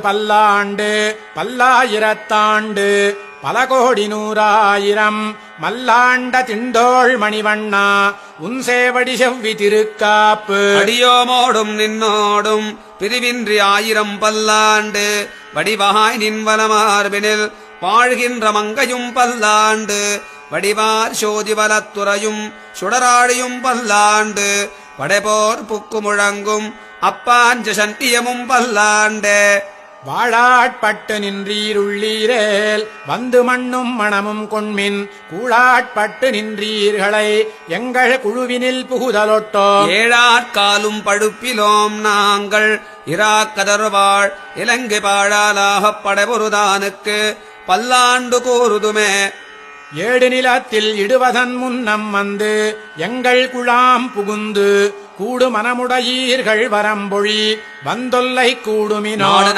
பல்லாண்டு பல்லாண்டு பல்லாயிரத்தாண்டு பல கோடி நூறாயிரம் மல்லாண்ட திண்டோள் மணிவண்ணா உன் சேவடி செவ்வி திருக்காப்பு அடியோமோடும் நின்னோடும் பிரிவின்றி 1000 பல்லாண்டு வடிவாய் நின்வலமார்பினில் வாழ்கின்ற மங்கையும் பல்லாண்டு வடிவார் சோதிவலத்துறையும் சுடராழியும் பல்லாண்டு படைபோர் புக்கு முழங்கும் அப்பாஞ்ச சண்டியமும் பல்லாண்டே வாழாட்பட்டு நின்றீருள்ளீரேல் வந்து மண்ணும் மணமும் கொண்மின் கூழாட்பட்டு நின்றீர்களை எங்கள் குழுவினில் புகுதலொட்டோ ஏழாட்காலும் பழுப்பிலோம் நாங்கள் இராக்கதர்வாள் இலங்கை பாழாலாகப் படைபொருதானுக்கு பல்லாண்டு கூறுதுமே ஏடு நிலத்தில் இடுவதன் முன்னம் வந்து எங்கள் குழாம் புகுந்து கூடு மனமுடையீர்கள் வரம்பொழி வந்தொல்லை கூடுமினோ